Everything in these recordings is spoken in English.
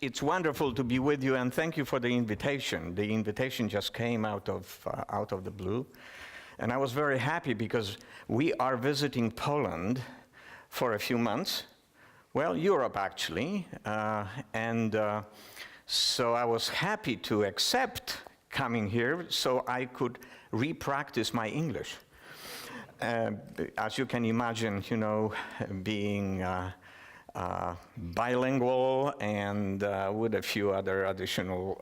It's wonderful to be with you, and thank you for the invitation. The invitation just came out of the blue, and I was very happy because we are visiting Poland for a few months. Well, Europe actually, so I was happy to accept coming here so I could re-practice my English. As you can imagine, you know, being bilingual and with a few other additional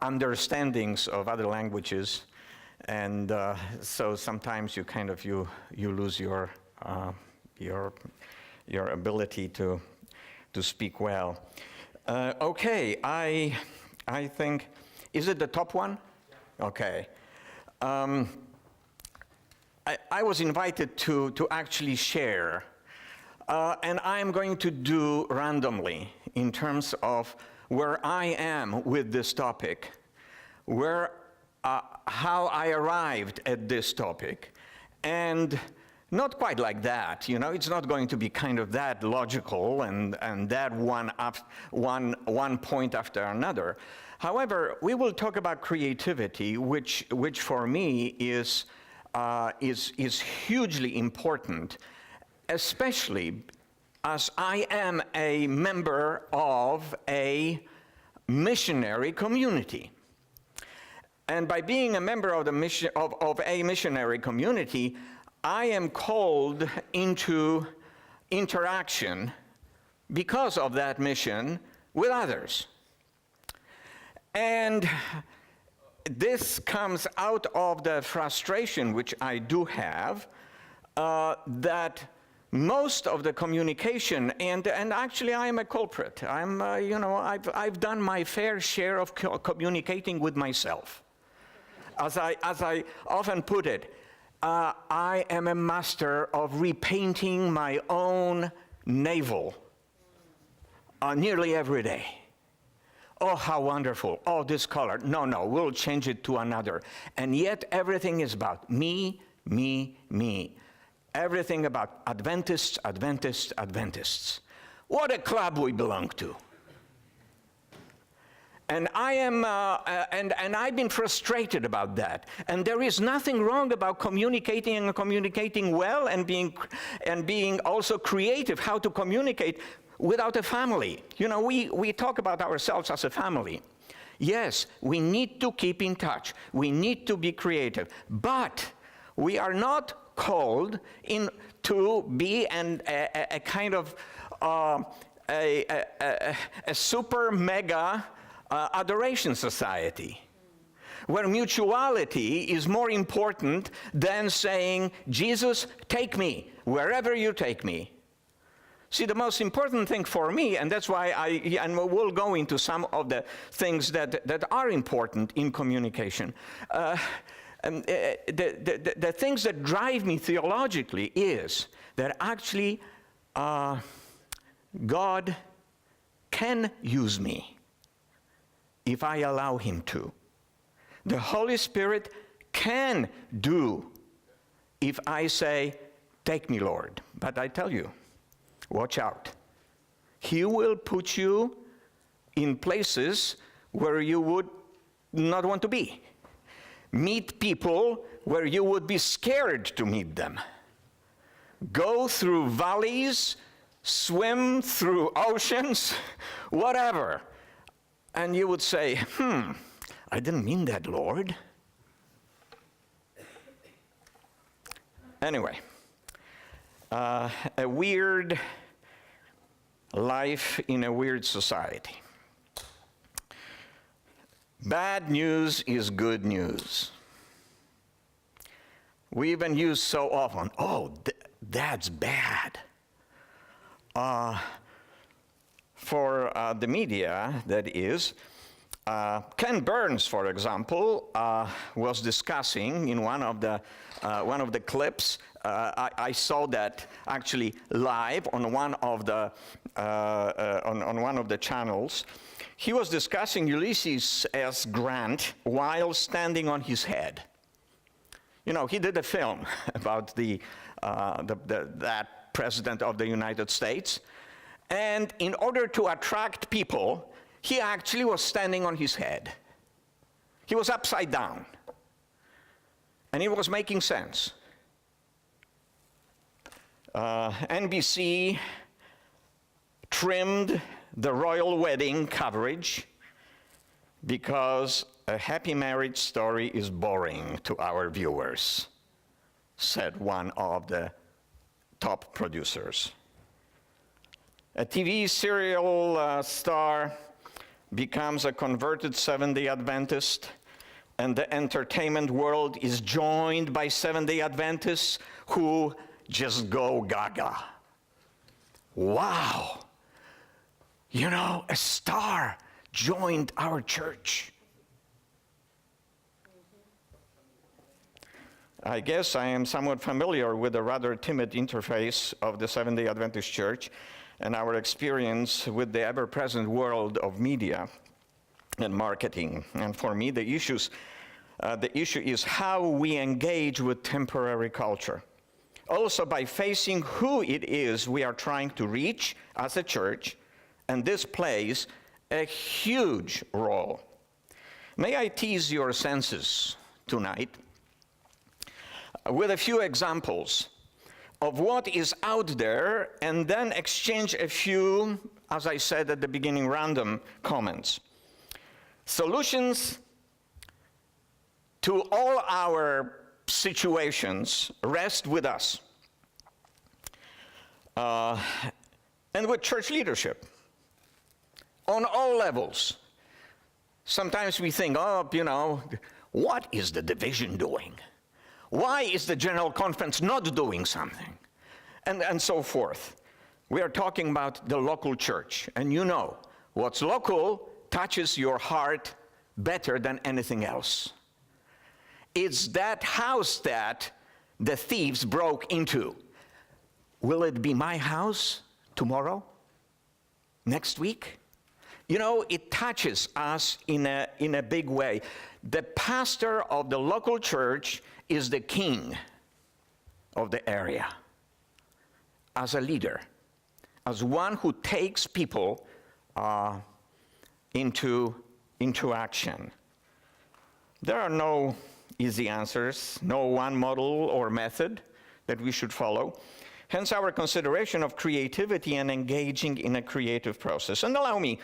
understandings of other languages, and so sometimes you lose your ability to speak well. Okay, I think, is it the top one? Okay. I was invited to actually share, and I'm going to do randomly in terms of where I am with this topic, how I arrived at this topic, and not quite like that, you know, it's not going to be kind of that logical and that one point after another. However, we will talk about creativity, which for me is hugely important, especially as I am a member of a missionary community. And by being a member of a missionary community, I am called into interaction because of that mission with others. And this comes out of the frustration which I do have, that most of the communication, and actually I am a culprit. I've done my fair share of communicating with myself. As I often put it, I am a master of repainting my own navel nearly every day. Oh, how wonderful. Oh, this color. No, we'll change it to another. And yet everything is about me, me, me. Everything about Adventists, Adventists, Adventists. What a club we belong to. And I am, and I've been frustrated about that. And there is nothing wrong about communicating and communicating well and being also creative how to communicate without a family. You know, we talk about ourselves as a family. Yes, we need to keep in touch. We need to be creative. But we are not called to be a kind of a super mega adoration society, where mutuality is more important than saying, Jesus, take me wherever you take me. See, the most important thing for me, and that's why and we'll go into some of the things that are important in communication. The things that drive me theologically is that actually God can use me if I allow him to. The Holy Spirit can do if I say, take me, Lord. But I tell you, watch out. He will put you in places where you would not want to be. Meet people where you would be scared to meet them. Go through valleys, swim through oceans, whatever. And you would say, I didn't mean that, Lord. Anyway, a weird life in a weird society. Bad news is good news. We even use so often, oh, that's bad. For the media, that is, Ken Burns, for example, was discussing in one of the clips. I saw that actually live on one of the channels. He was discussing Ulysses S. Grant while standing on his head. You know, he did a film about that president of the United States. And in order to attract people, he actually was standing on his head. He was upside down. And it was making sense. NBC trimmed the royal wedding coverage because a happy marriage story is boring to our viewers, said one of the top producers. A TV serial star becomes a converted Seventh-day Adventist, and the entertainment world is joined by Seventh-day Adventists who just go gaga. Wow! You know, a star joined our church. I guess I am somewhat familiar with the rather timid interface of the Seventh-day Adventist Church and our experience with the ever-present world of media and marketing. And for me, the issue is how we engage with temporary culture. Also by facing who it is we are trying to reach as a church, and this plays a huge role. May I tease your senses tonight with a few examples of what is out there, and then exchange a few, as I said at the beginning, random comments. Solutions to all our situations rest with us and with church leadership on all levels. Sometimes we think, oh, you know, what is the division doing? Why is the General Conference not doing something? And so forth. We are talking about the local church. And you know, what's local touches your heart better than anything else. It's that house that the thieves broke into. Will it be my house tomorrow? Next week? You know, it touches us in a big way. The pastor of the local church is the king of the area. As a leader, as one who takes people into action. There are no easy answers, no one model or method that we should follow. Hence our consideration of creativity and engaging in a creative process. And allow me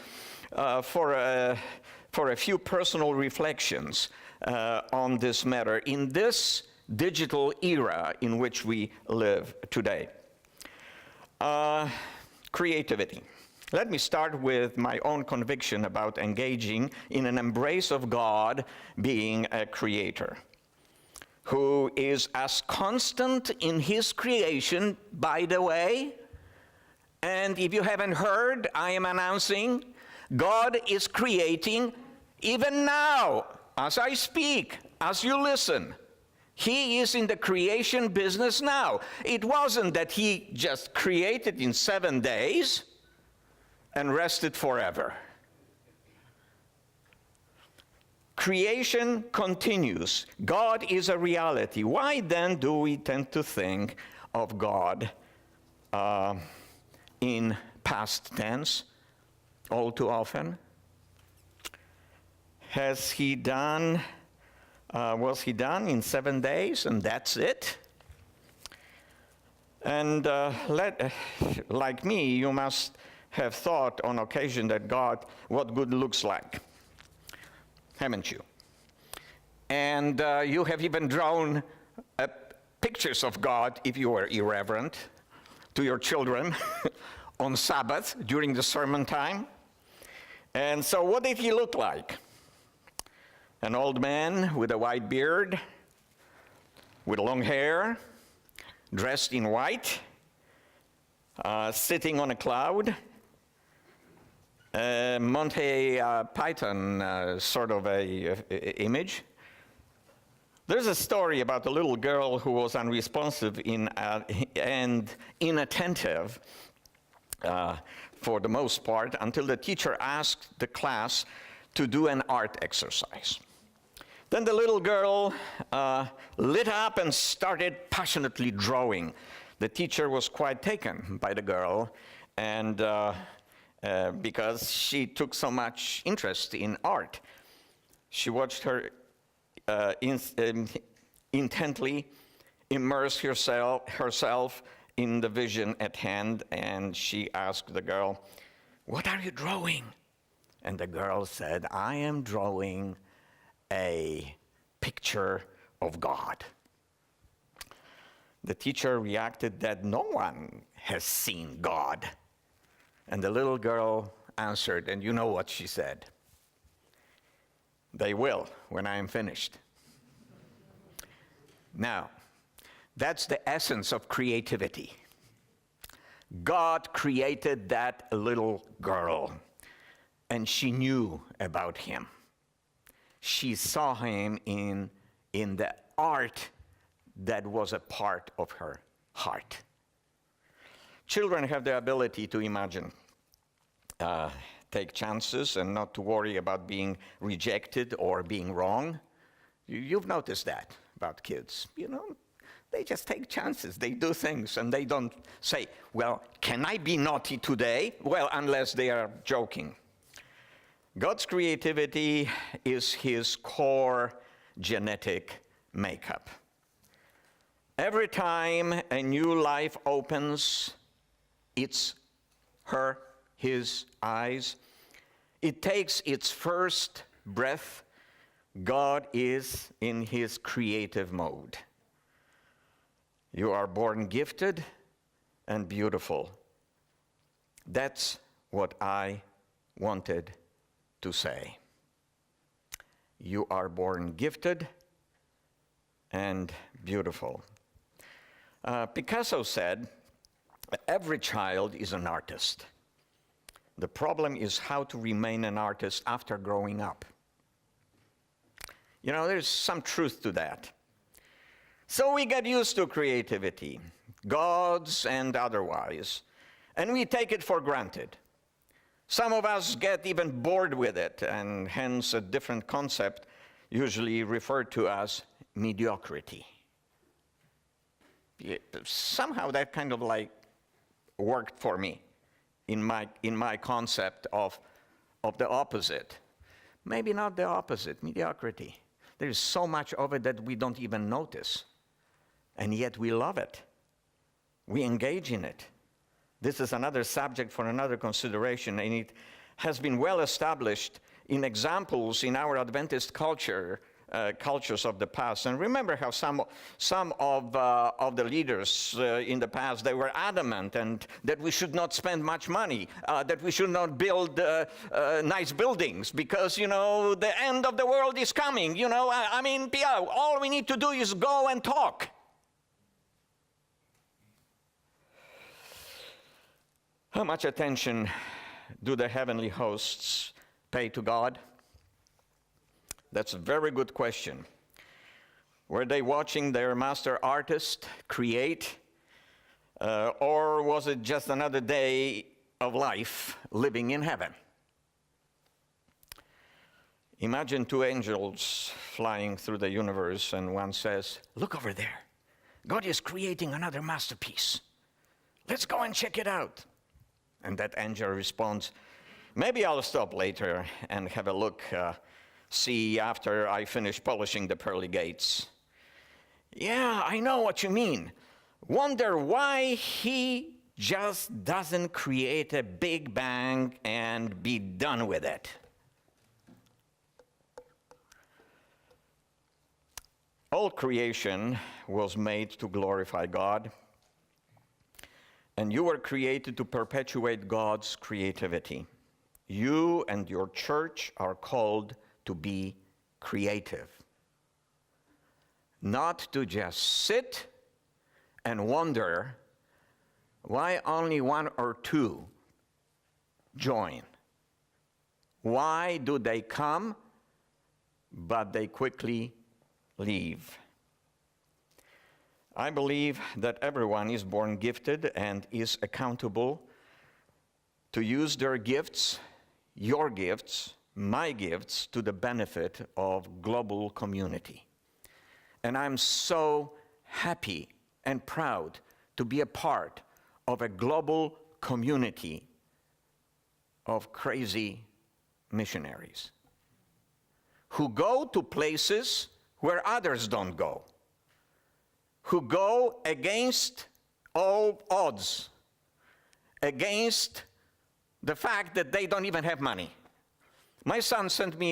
for a few personal reflections on this matter in this digital era in which we live today. Creativity. Let me start with my own conviction about engaging in an embrace of God being a creator, who is as constant in his creation, by the way. And if you haven't heard, I am announcing God is creating even now, as I speak, as you listen. He is in the creation business now. It wasn't that he just created in 7 days and rested forever. Creation continues. God is a reality. Why then do we tend to think of God in past tense all too often? Was he done in 7 days and that's it? And like me, you must have thought on occasion that God, what good looks like, haven't you? And you have even drawn pictures of God, if you were irreverent, to your children on Sabbath during the sermon time. And so what did he look like? An old man with a white beard, with long hair, dressed in white, sitting on a cloud. Monty Python sort of a image. There's a story about a little girl who was unresponsive and inattentive for the most part until the teacher asked the class to do an art exercise. Then the little girl lit up and started passionately drawing. The teacher was quite taken by the girl and because she took so much interest in art. She watched her intently, immerse herself in the vision at hand, and she asked the girl, "What are you drawing?" And the girl said, "I am drawing a picture of God." The teacher reacted that no one has seen God. And the little girl answered, and you know what she said: "They will when I am finished." Now, that's the essence of creativity. God created that little girl, and she knew about him. She saw him in the art that was a part of her heart. Children have the ability to imagine, take chances, and not to worry about being rejected or being wrong. You've noticed that about kids. You know, they just take chances. They do things, and they don't say, "Well, can I be naughty today?" Well, unless they are joking. God's creativity is his core genetic makeup. Every time a new life opens his eyes, it takes its first breath, God is in his creative mode. You are born gifted and beautiful. That's what I wanted to say. You are born gifted and beautiful. Picasso said, "Every child is an artist. The problem is how to remain an artist after growing up." You know, there's some truth to that. So we get used to creativity, God's and otherwise, and we take it for granted. Some of us get even bored with it, and hence a different concept usually referred to as mediocrity. Somehow that kind of like worked for me in my concept of the opposite. Maybe not the opposite, mediocrity. There's so much of it that we don't even notice, and yet we love it. We engage in it. This is another subject for another consideration, and it has been well established in examples in our Adventist cultures of the past. And remember how some of the leaders in the past, they were adamant and that we should not spend much money, that we should not build nice buildings because, you know, the end of the world is coming. You know, I mean, all we need to do is go and talk. How much attention do the heavenly hosts pay to God? That's a very good question. Were they watching their master artist create, or was it just another day of life living in heaven? Imagine two angels flying through the universe, and one says, "Look over there. God is creating another masterpiece. Let's go and check it out." And that angel responds, "Maybe I'll stop later and have a look, see after I finish polishing the pearly gates." Yeah, I know what you mean. Wonder why he just doesn't create a big bang and be done with it. All creation was made to glorify God, and you were created to perpetuate God's creativity. You and your church are called to be creative. Not to just sit and wonder why only one or two join. Why do they come, but they quickly leave? I believe that everyone is born gifted and is accountable to use their gifts, your gifts, my gifts, to the benefit of global community. And I'm so happy and proud to be a part of a global community of crazy missionaries who go to places where others don't go, who go against all odds, against the fact that they don't even have money. My son sent me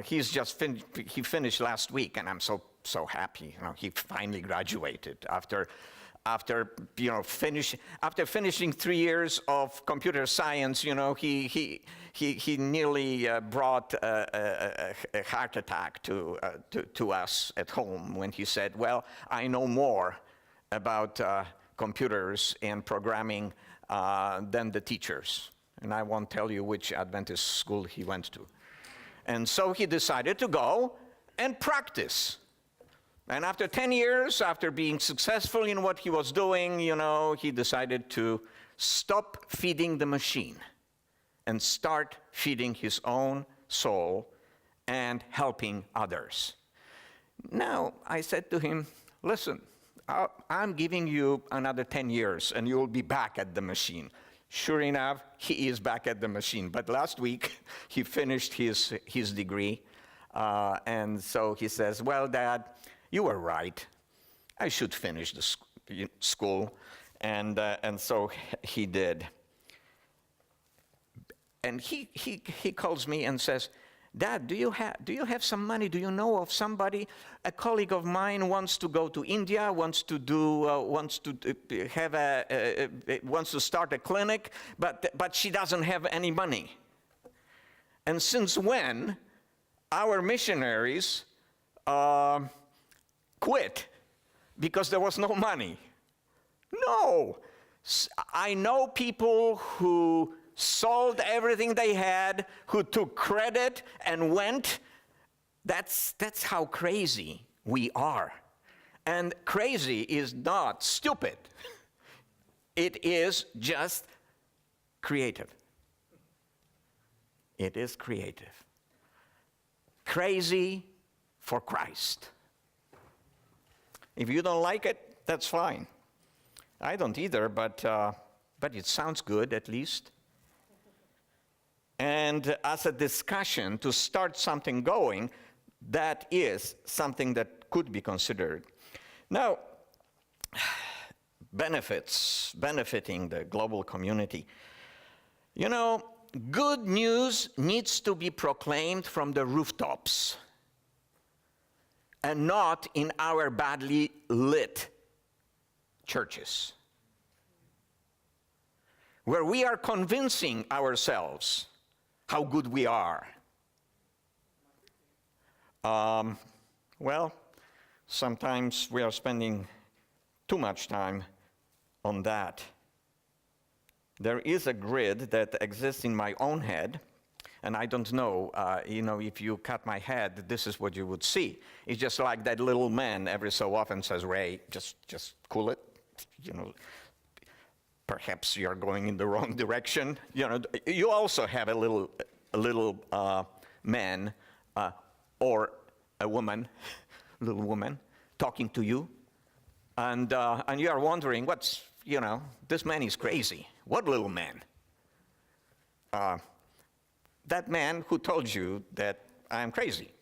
he finished last week, and I'm so happy. He finally graduated after finishing 3 years of computer science. He nearly brought a heart attack to us at home when he said, "Well, I know more about computers and programming than the teachers." And I won't tell you which Adventist school he went to. And so he decided to go and practice. And after 10 years, after being successful in what he was doing, he decided to stop feeding the machine and start feeding his own soul and helping others. Now, I said to him, "Listen, I'm giving you another 10 years and you'll be back at the machine." Sure enough, he is back at the machine. But last week, he finished his degree. And so he says, "Well, Dad, you were right. I should finish the school." And so he did. And he calls me and says, "Dad, do you have some money? Do you know of somebody? A colleague of mine wants to go to India, wants to start a clinic, but she doesn't have any money." And since when our missionaries quit because there was no money? No. I know people who sold everything they had, who took credit and went. That's how crazy we are. And crazy is not stupid. It is just creative. It is creative. Crazy for Christ. If you don't like it, that's fine. I don't either, but it sounds good at least. And as a discussion to start something going, that is something that could be considered. Now, benefiting the global community. Good news needs to be proclaimed from the rooftops and not in our badly lit churches, where we are convincing ourselves how good we are. Well, sometimes we are spending too much time on that. There is a grid that exists in my own head, and I don't know, if you cut my head, this is what you would see. It's just like that little man every so often says, "Ray, just cool it. Perhaps you're going in the wrong direction." You also have a little man or a woman, little woman, talking to you, and you are wondering, this man is crazy. What little man? That man who told you that I'm crazy.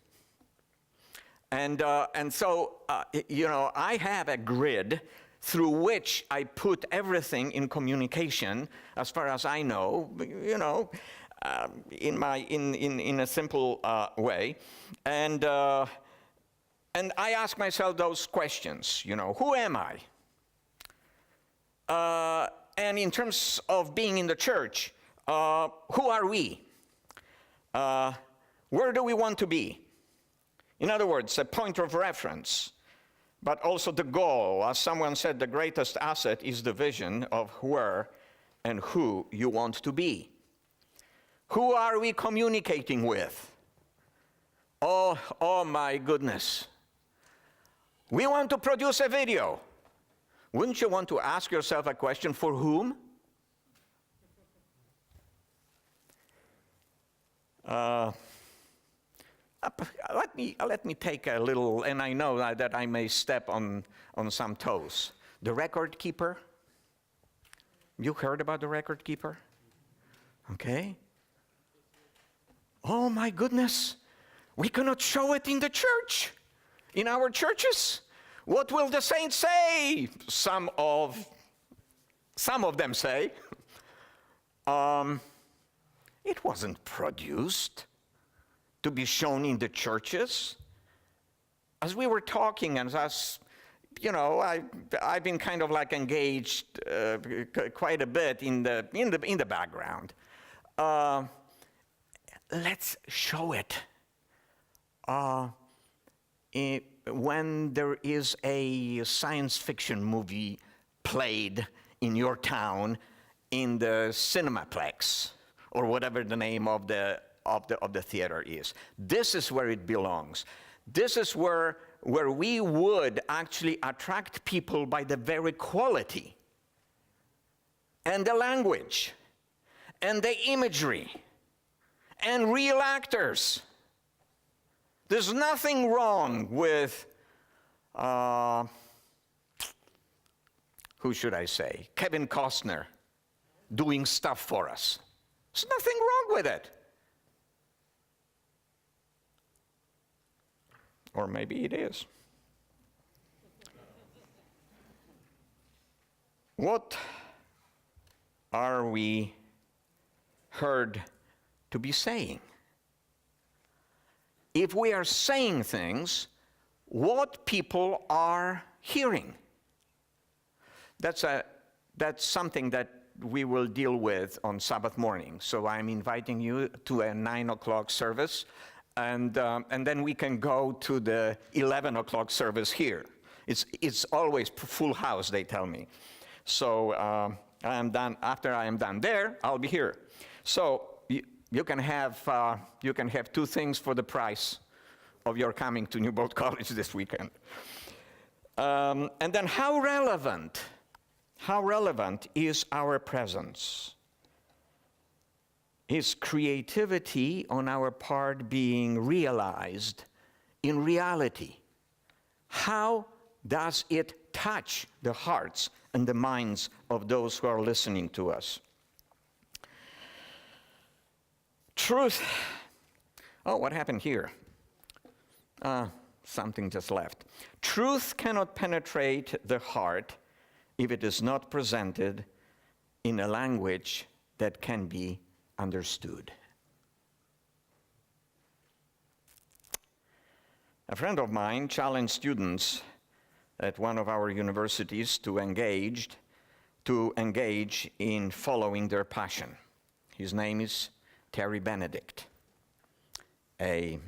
And so I have a grid through which I put everything in communication, as far as I know, in a simple way, and I ask myself those questions. Who am I? And in terms of being in the church, who are we? Where do we want to be? In other words, a point of reference, but also the goal. As someone said, the greatest asset is the vision of where and who you want to be. Who are we communicating with? Oh my goodness. We want to produce a video. Wouldn't you want to ask yourself a question, for whom? Let me take a little, and I know that I may step on some toes. The record keeper? You heard about the record keeper? Okay. Oh my goodness. We cannot show it in the church, in our churches. What will the saints say? Some of them say. It wasn't produced to be shown in the churches. As we were talking, and as you know, I've been kind of like engaged quite a bit in the background. Let's show it. When there is a science fiction movie played in your town in the Cinemaplex, or whatever the name of the theater is. This is where it belongs. This is where we would actually attract people by the very quality and the language and the imagery and real actors. There's nothing wrong with, who should I say, Kevin Costner doing stuff for us. There's nothing wrong with it. Or maybe it is. What are we heard to be saying? If we are saying things, what people are hearing? That's something that we will deal with on Sabbath morning. So I'm inviting you to a 9 o'clock service, and then we can go to the 11 o'clock service here. It's always full house, they tell me. So I am done. After I am done there, I'll be here. So you can have 2 things for the price of your coming to Newbold College this weekend. And then how relevant is our presence? Is creativity on our part being realized in reality? How does it touch the hearts and the minds of those who are listening to us? Truth. Oh, what happened here? Something just left. Truth cannot penetrate the heart if it is not presented in a language that can be understood. A friend of mine challenged students at one of our universities to engage in following their passion. His name is Terry Benedict, an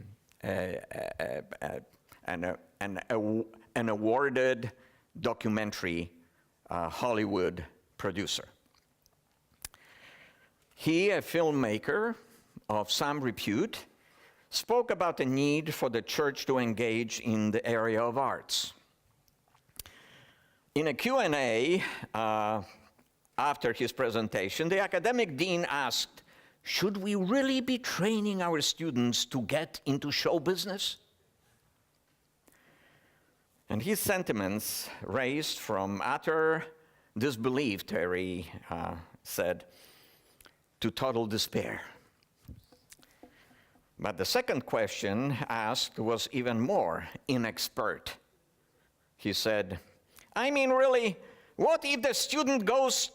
awarded documentary Hollywood producer. He, a filmmaker of some repute, spoke about the need for the church to engage in the area of arts. In a Q&A after his presentation, the academic dean asked, "Should we really be training our students to get into show business?" And his sentiments raised from utter disbelief, Terry said, to total despair. But the second question asked was even more inexpert. He said, "I mean, really, what if the student goes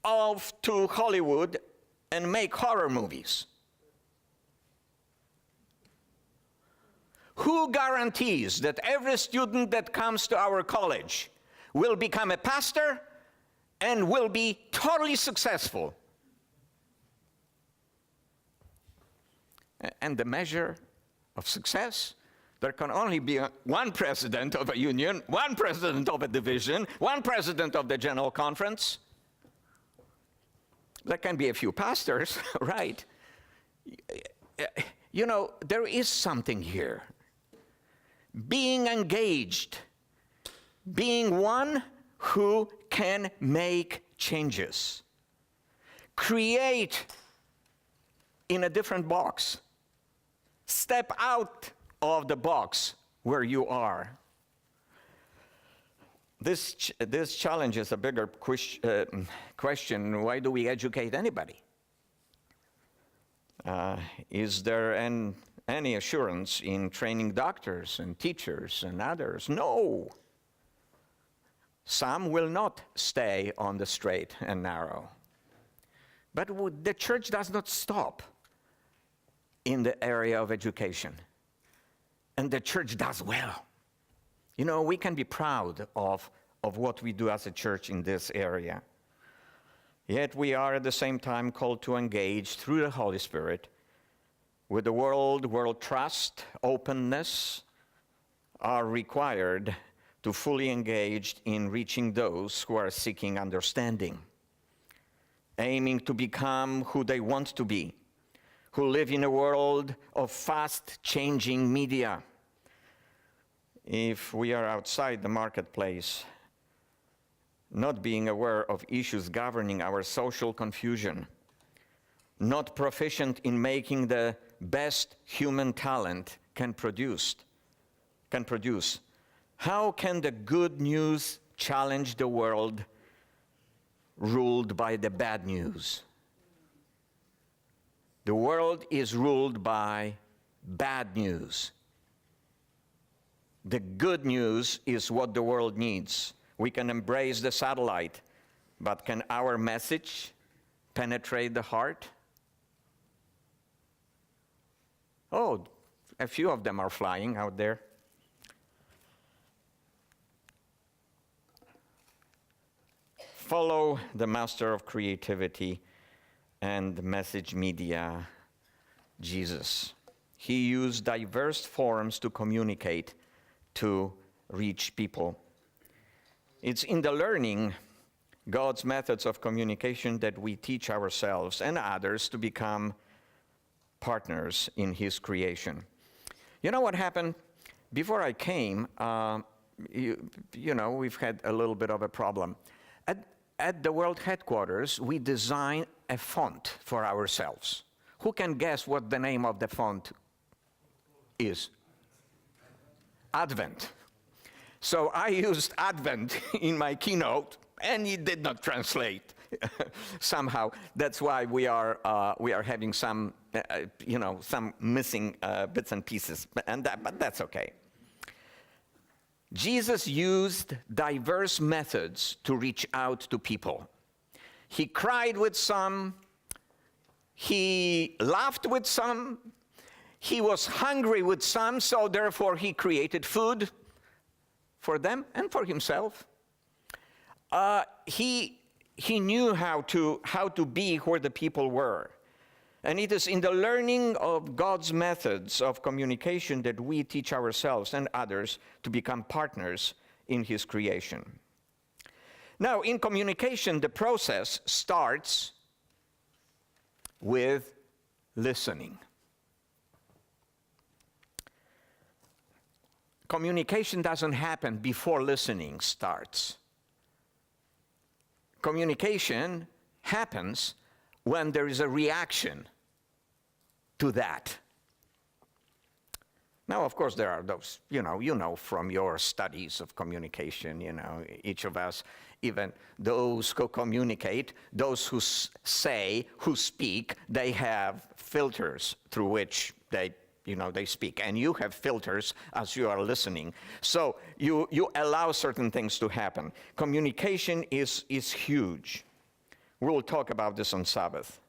off to Hollywood and make horror movies? Who guarantees that every student that comes to our college will become a pastor and will be totally successful?" And the measure of success, there can only be one president of a union, one president of a division, one president of the general conference. There can be a few pastors, right? You know, there is something here. Being engaged, being one who can make changes, create in a different box. Step out of the box where you are. This challenges a bigger question: why do we educate anybody? Is there any assurance in training doctors and teachers and others? No. Some will not stay on the straight and narrow. But the church does not stop in the area of education. And the church does well. You know, we can be proud of what we do as a church in this area. Yet we are at the same time called to engage through the Holy Spirit with the world. World trust, openness are required to fully engage in reaching those who are seeking understanding, aiming to become who they want to be, who live in a world of fast-changing media. If we are outside the marketplace, not being aware of issues governing our social confusion, not proficient in making the best human talent can produce, how can the good news challenge the world ruled by the bad news? The world is ruled by bad news. The good news is what the world needs. We can embrace the satellite, but can our message penetrate the heart? Oh, a few of them are flying out there. Follow the master of creativity and message media, Jesus. He used diverse forms to communicate, to reach people. It's in the learning God's methods of communication that we teach ourselves and others to become partners in His creation. You know what happened? Before I came, you know, we've had a little bit of a problem. At the world headquarters, we designed a font for ourselves. Who can guess what the name of the font is? Advent. So I used Advent in my keynote, and it did not translate somehow. That's why we are having some, some missing bits and pieces, but that's okay. Jesus used diverse methods to reach out to people. He cried with some, he laughed with some, he was hungry with some, so therefore he created food for them and for himself. He knew how to be where the people were. And it is in the learning of God's methods of communication that we teach ourselves and others to become partners in His creation. Now, in communication, the process starts with listening. Communication doesn't happen before listening starts. Communication happens when there is a reaction to that. Now, of course, there are those, you know from your studies of communication, each of us, even those who communicate, those who who speak, they have filters through which they speak. And you have filters as you are listening. So you allow certain things to happen. Communication is huge. We'll talk about this on Sabbath.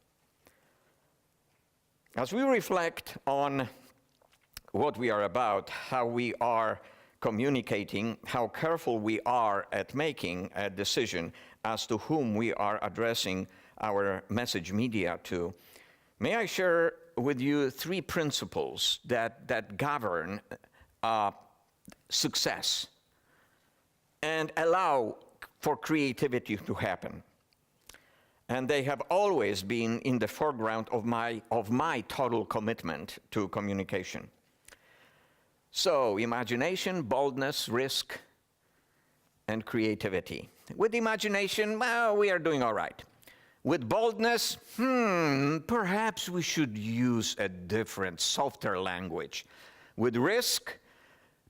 As we reflect on what we are about, how we are communicating, how careful we are at making a decision as to whom we are addressing our message media to, may I share with you 3 principles that govern success and allow for creativity to happen. And they have always been in the foreground of my total commitment to communication. So, imagination, boldness, risk, and creativity. With imagination, well, we are doing all right. With boldness, perhaps we should use a different, softer language. With risk,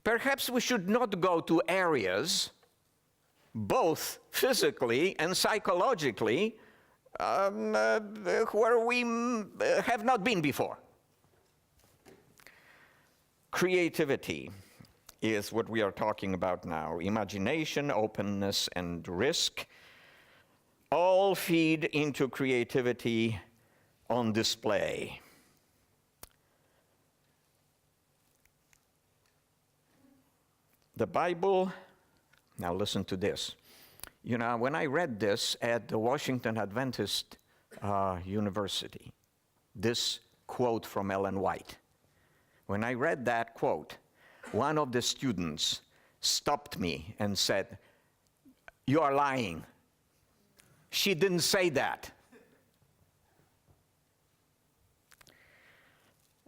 perhaps we should not go to areas both physically and psychologically, where we have not been before. Creativity is what we are talking about now. Imagination, openness, and risk all feed into creativity on display. The Bible, now listen to this. You know, when I read this at the Washington Adventist University, this quote from Ellen White, when I read that quote, one of the students stopped me and said, "You are lying. She didn't say that."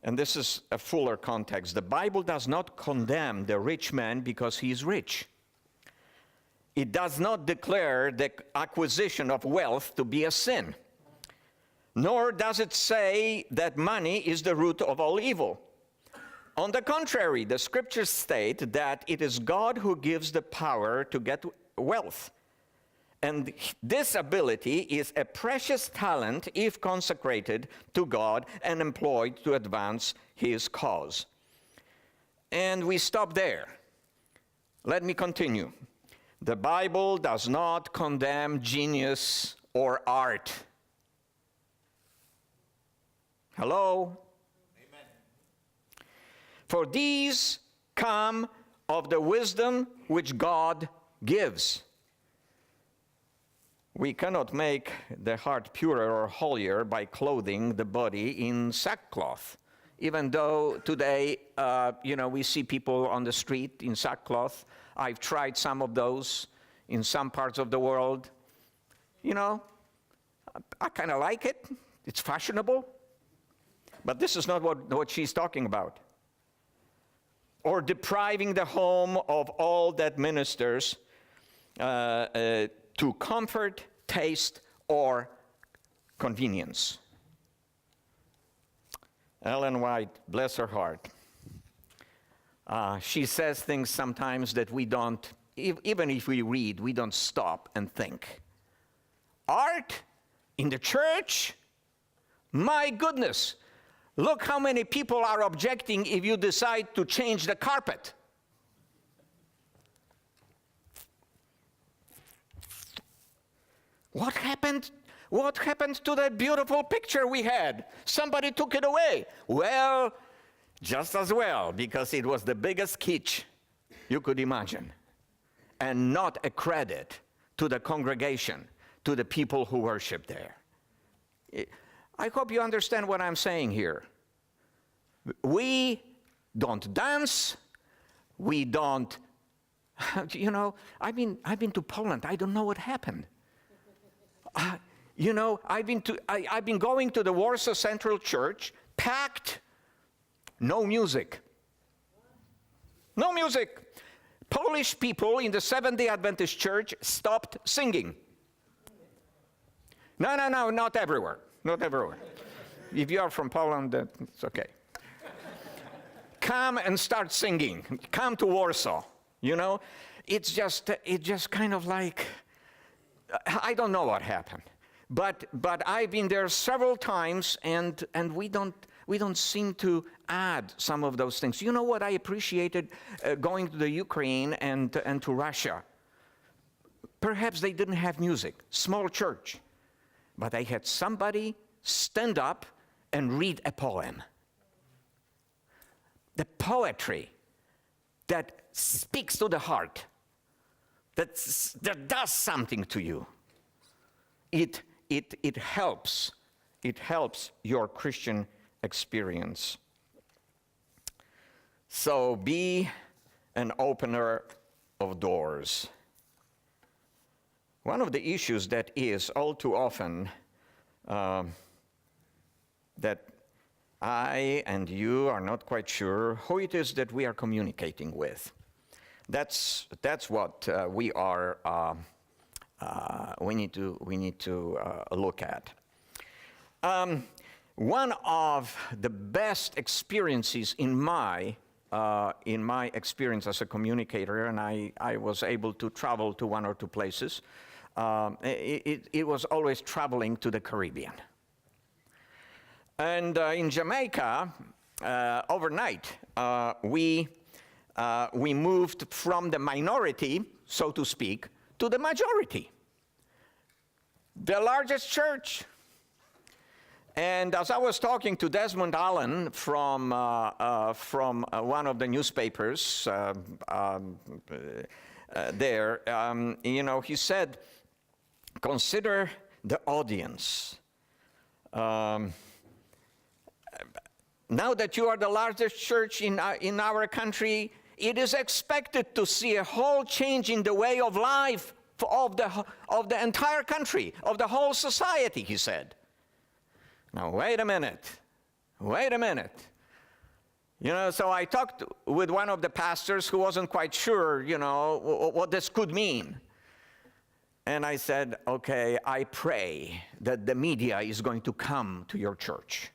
And this is a fuller context. The Bible does not condemn the rich man because he is rich. It does not declare the acquisition of wealth to be a sin. Nor does it say that money is the root of all evil. On the contrary, the scriptures state that it is God who gives the power to get wealth. And this ability is a precious talent if consecrated to God and employed to advance his cause. And we stop there. Let me continue. The Bible does not condemn genius or art. Hello? Amen. For these come of the wisdom which God gives. We cannot make the heart purer or holier by clothing the body in sackcloth. Even though today, we see people on the street in sackcloth. I've tried some of those in some parts of the world. You know, I kind of like it. It's fashionable. But this is not what she's talking about. Or depriving the home of all that ministers to comfort, taste, or convenience. Ellen White, bless her heart. She says things sometimes that we don't, even if we read, we don't stop and think. Art in the church? My goodness. Look how many people are objecting if you decide to change the carpet. What happened? What happened to that beautiful picture we had? Somebody took it away. Well, just as well, because it was the biggest kitsch you could imagine. And not a credit to the congregation, to the people who worship there. I hope you understand what I'm saying here. We don't dance. We don't, I've been to Poland. I don't know what happened. I've been going to the Warsaw Central Church, packed, no music. No music. Polish people in the Seventh-day Adventist Church stopped singing. No, not everywhere. Not everywhere. If you are from Poland, it's okay. Come and start singing. Come to Warsaw. It's just kind of like, I don't know what happened, but I've been there several times, and we don't seem to add some of those things. You know what I appreciated going to the Ukraine and to Russia? Perhaps they didn't have music, small church, but they had somebody stand up and read a poem. The poetry that speaks to the heart, that does something to you. It helps. It helps your Christian experience. So be an opener of doors. One of the issues that is all too often that I and you are not quite sure who it is that we are communicating with. That's what we need to look at. One of the best experiences in my in my experience as a communicator, and I was able to travel to one or two places, it was always traveling to the Caribbean. And in Jamaica, overnight, we moved from the minority, so to speak, to the majority. The largest church. And as I was talking to Desmond Allen from one of the newspapers there, he said, consider the audience. Now that you are the largest church in our country, it is expected to see a whole change in the way of life of the entire country, of the whole society, he said. Now, wait a minute. So I talked with one of the pastors who wasn't quite sure, what this could mean. And I said, okay, I pray that the media is going to come to your church.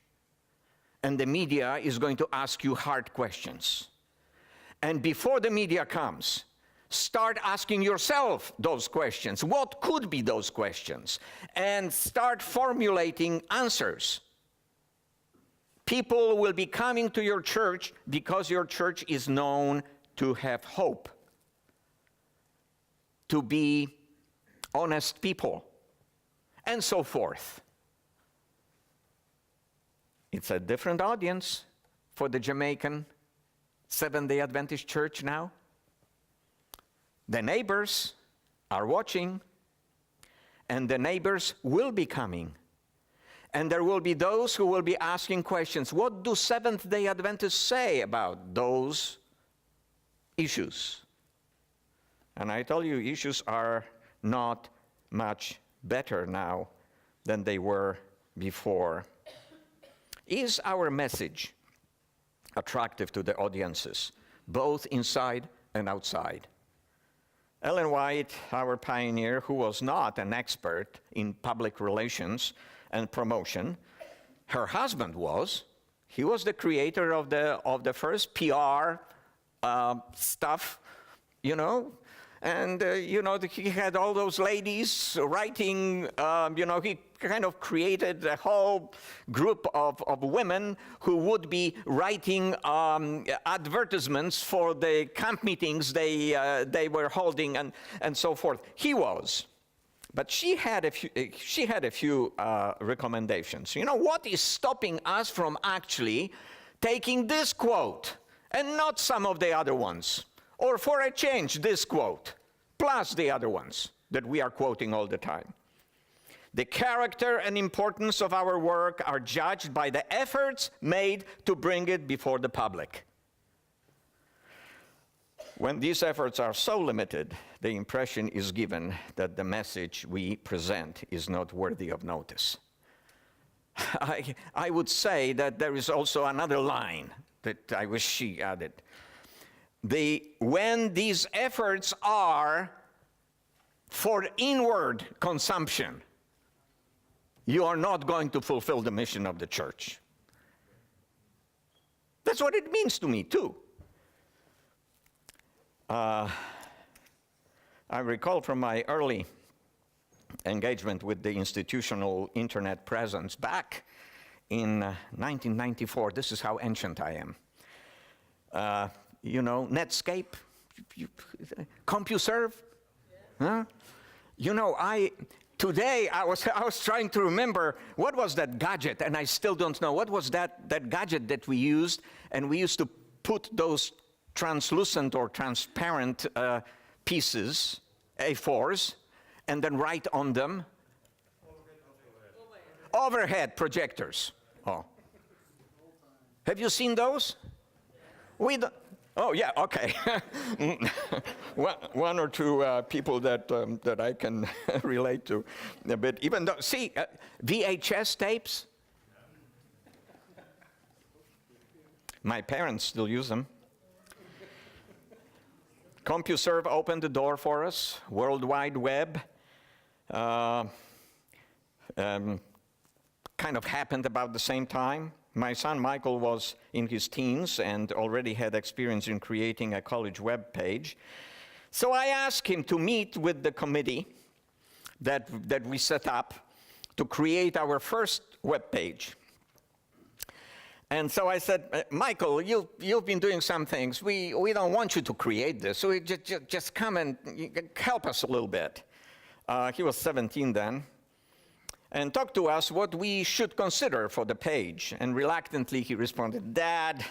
And the media is going to ask you hard questions. And before the media comes, start asking yourself those questions. What could be those questions? And start formulating answers. People will be coming to your church because your church is known to have hope, to be honest people, and so forth. It's a different audience for the Jamaican Seventh-day Adventist Church now. The neighbors are watching, and the neighbors will be coming. And there will be those who will be asking questions. What do Seventh-day Adventists say about those issues? And I tell you, issues are not much better now than they were before. Is our message attractive to the audiences, both inside and outside? Ellen White, our pioneer, who was not an expert in public relations and promotion, her husband was. He was the creator of the first PR stuff, And, he had all those ladies writing, he kind of created a whole group of women who would be writing advertisements for the camp meetings they were holding and so forth. He was. But she had a few recommendations. What is stopping us from actually taking this quote and not some of the other ones? Or for a change, this quote, plus the other ones that we are quoting all the time. The character and importance of our work are judged by the efforts made to bring it before the public. When these efforts are so limited, the impression is given that the message we present is not worthy of notice. I would say that there is also another line that I wish she added. When these efforts are for inward consumption, you are not going to fulfill the mission of the church. That's what it means to me, too. I recall from my early engagement with the institutional internet presence back in 1994. This is how ancient I am. Netscape, CompuServe. Huh? Today I was trying to remember what was that gadget, and I still don't know. What was that gadget that we used? And we used to put those translucent or transparent pieces, A4s, and then write on them. Overhead projectors. Oh. Have you seen those? We don't. Oh, yeah, okay. one or two people that I can relate to. But even though, VHS tapes? My parents still use them. CompuServe opened the door for us. World Wide Web kind of happened about the same time. My son Michael was in his teens and already had experience in creating a college web page. So I asked him to meet with the committee that we set up to create our first web page. And so I said, Michael, you've been doing some things. We don't want you to create this, so just come and help us a little bit. He was 17 then. And talk to us what we should consider for the page. And reluctantly he responded, Dad,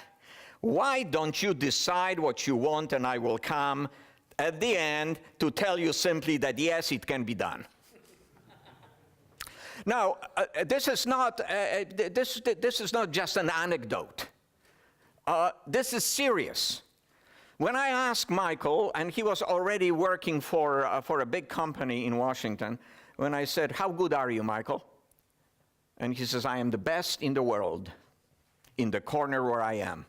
why don't you decide what you want and I will come at the end to tell you simply that yes, it can be done. Now, this is not just an anecdote. This is serious. When I asked Michael, and he was already working for a big company in Washington, when I said, how good are you, Michael? And he says, I am the best in the world, in the corner where I am.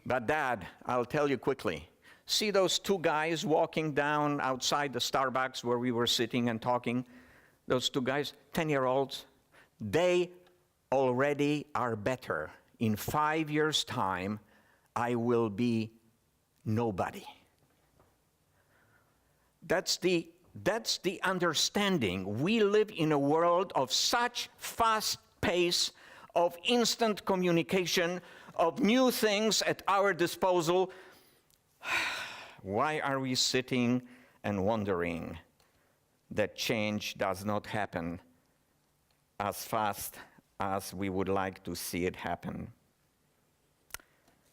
But Dad, I'll tell you quickly, see those two guys walking down outside the Starbucks where we were sitting and talking? Those two guys, 10-year-olds, they already are better. In 5 years' time, I will be nobody. That's the understanding. We live in a world of such fast pace, of instant communication, of new things at our disposal. Why are we sitting and wondering that change does not happen as fast as we would like to see it happen?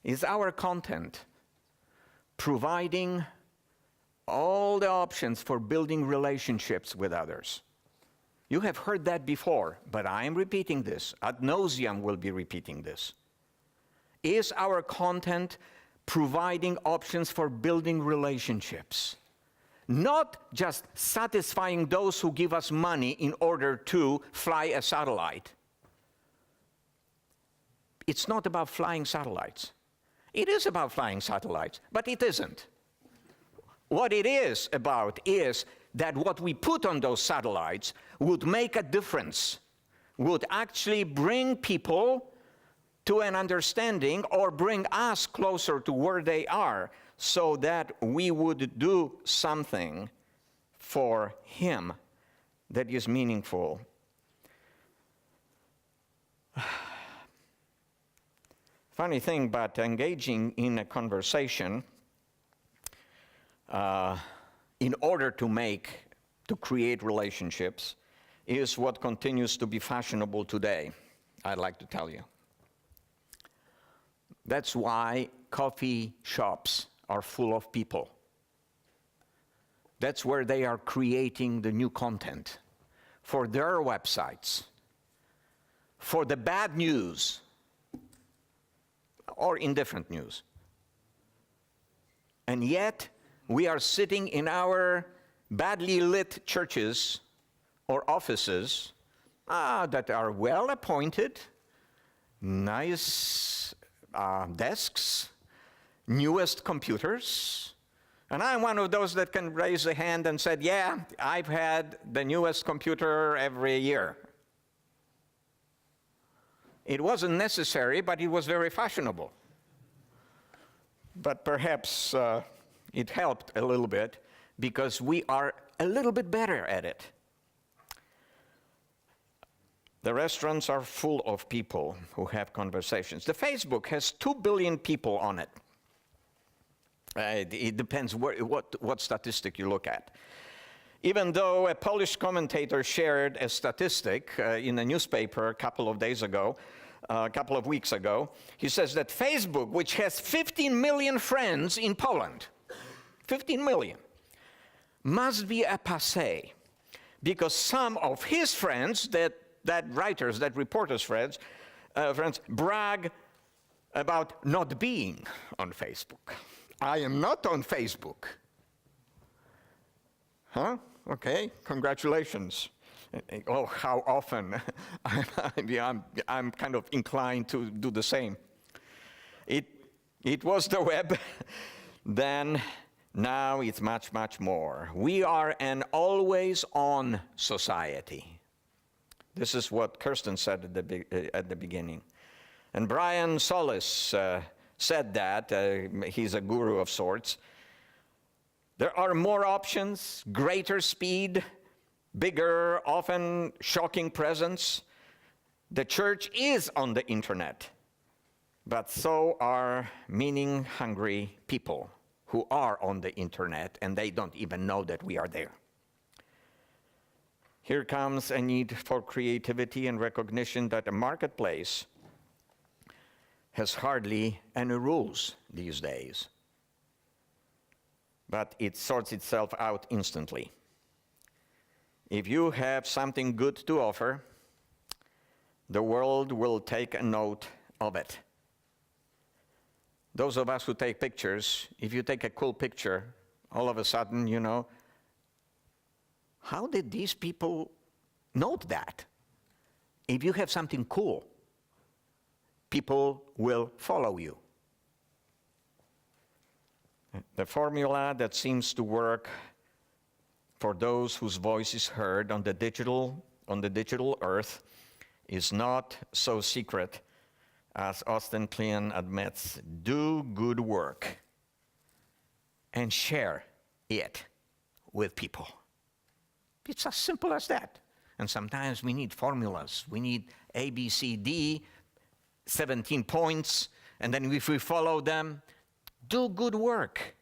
Is our content providing all the options for building relationships with others? You have heard that before, but I am repeating this. Ad nauseam will be repeating this. Is our content providing options for building relationships? Not just satisfying those who give us money in order to fly a satellite. It's not about flying satellites. It is about flying satellites, but it isn't. What it is about is that what we put on those satellites would make a difference, would actually bring people to an understanding or bring us closer to where they are, so that we would do something for him that is meaningful. Funny thing, but engaging in a conversation in order to create relationships is what continues to be fashionable today, I'd like to tell you. That's why coffee shops are full of people. That's where they are creating the new content for their websites, for the bad news or indifferent news. And yet, we are sitting in our badly lit churches or offices that are well appointed, nice desks, newest computers. And I'm one of those that can raise a hand and said, yeah, I've had the newest computer every year. It wasn't necessary, but it was very fashionable. But perhaps it helped a little bit because we are a little bit better at it. The restaurants are full of people who have conversations. The Facebook has 2 billion people on it. It depends what statistic you look at. Even though a Polish commentator shared a statistic in a newspaper a couple of weeks ago, he says that Facebook, which has 15 million friends in Poland, 15 million, must be a passé, because some of his friends, that reporter's friends, brag about not being on Facebook. I am not on Facebook. Huh? Okay, congratulations. Oh, how often I'm kind of inclined to do the same. It was the web, then now it's much, much more. We are an always-on society. This is what Kirsten said at the beginning. And Brian Solis said that. He's a guru of sorts. There are more options, greater speed, bigger, often shocking presence. The church is on the internet, but so are meaning-hungry people who are on the internet, and they don't even know that we are there. Here comes a need for creativity and recognition that the marketplace has hardly any rules these days, but it sorts itself out instantly. If you have something good to offer, the world will take a note of it. Those of us who take pictures, if you take a cool picture, all of a sudden, you know, how did these people note that? If you have something cool, people will follow you. The formula that seems to work for those whose voice is heard on the digital earth is not so secret as Austin Kleon admits. Do good work and share it with people. It's as simple as that. And sometimes we need formulas. We need A, B, C, D, 17 points, and then if we follow them, do good work.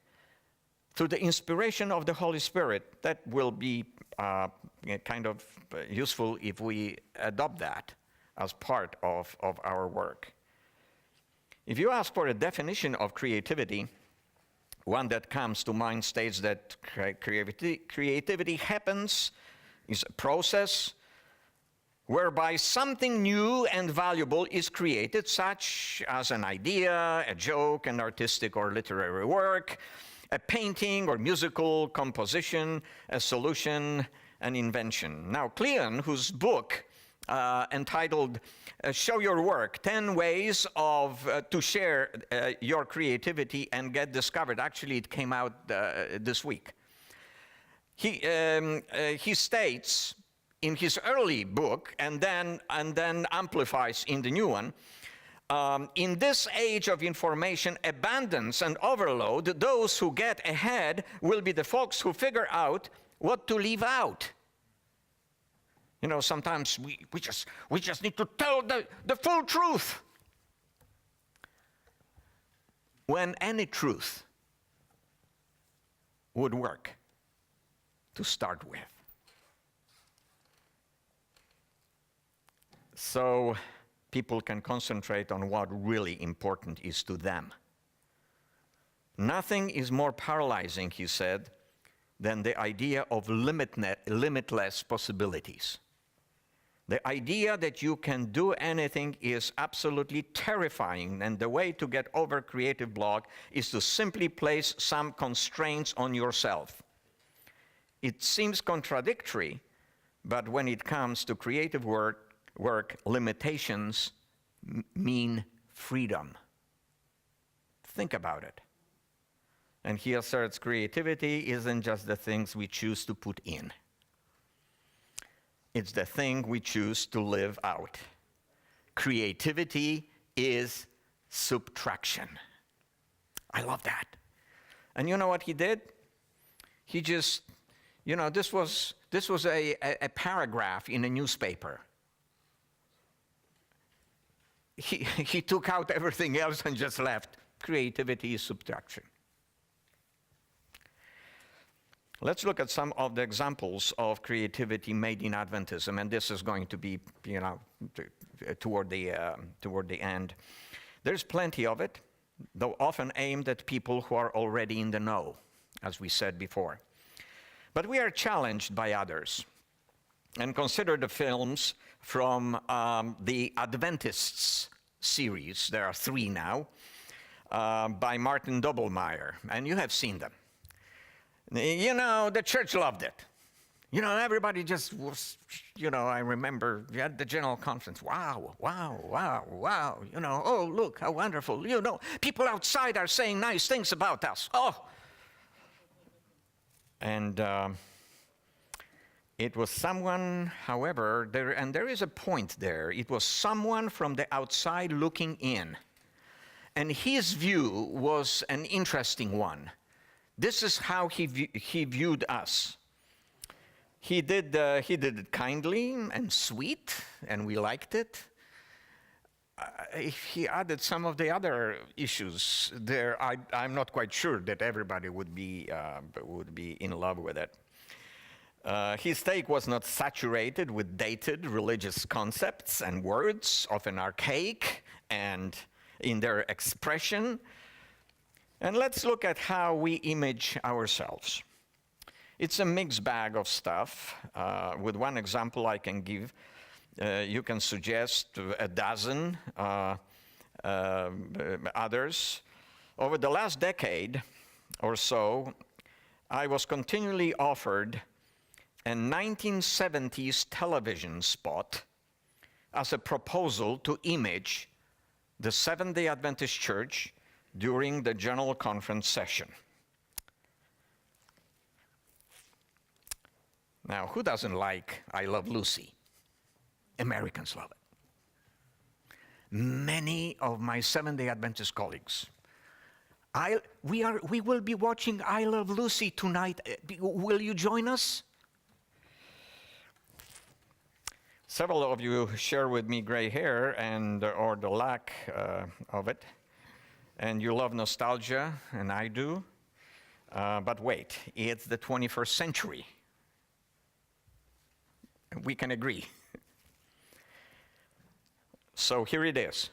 Through the inspiration of the Holy Spirit, that will be kind of useful if we adopt that as part of our work. If you ask for a definition of creativity, one that comes to mind states that creativity happens, is a process whereby something new and valuable is created, such as an idea, a joke, an artistic or literary work, a painting or musical composition, a solution, an invention. Now, Kleon, whose book entitled Show Your Work, 10 Ways to Share Your Creativity and Get Discovered. Actually, it came out this week. He states in his early book, and then amplifies in the new one, in this age of information abundance and overload, those who get ahead will be the folks who figure out what to leave out. You know, sometimes we just need to tell the full truth, when any truth would work to start with. So people can concentrate on what really important is to them. Nothing is more paralyzing, he said, than the idea of limitless possibilities. The idea that you can do anything is absolutely terrifying, and the way to get over creative block is to simply place some constraints on yourself. It seems contradictory, but when it comes to creative work, limitations mean freedom. Think about it. And he asserts creativity isn't just the things we choose to put in. It's the thing we choose to live out. Creativity is subtraction. I love that. And you know what he did? He just, you know, this was a paragraph in a newspaper. He took out everything else and just left. Creativity is subtraction. Let's look at some of the examples of creativity made in Adventism, and this is going to be, you know, toward the end. There's plenty of it, though often aimed at people who are already in the know, as we said before. But we are challenged by others. And consider the films from the Adventists series. There are 3 now, by Martin Doblmeier, and you have seen them. You know, the church loved it. You know, everybody just was, you know, I remember at the general conference, wow, wow, wow, wow, you know, oh, look, how wonderful. You know, people outside are saying nice things about us. Oh. And It was someone, however, there is a point there. It was someone from the outside looking in. And his view was an interesting one. This is how he viewed us. He did it kindly and sweet, and we liked it. If he added some of the other issues there, I'm not quite sure that everybody would be in love with it. His take was not saturated with dated religious concepts and words, often archaic and in their expression. And let's look at how we image ourselves. It's a mixed bag of stuff. With one example I can give, you can suggest a dozen others. Over the last decade or so, I was continually offered a 1970s television spot as a proposal to image the Seventh-day Adventist Church during the General Conference session. Now, who doesn't like I Love Lucy? Americans love it. Many of my Seventh-day Adventist colleagues, we will be watching I Love Lucy tonight. Will you join us? Several of you share with me gray hair or the lack of it, and you love nostalgia, and I do. But wait, it's the 21st century. We can agree. So here it is.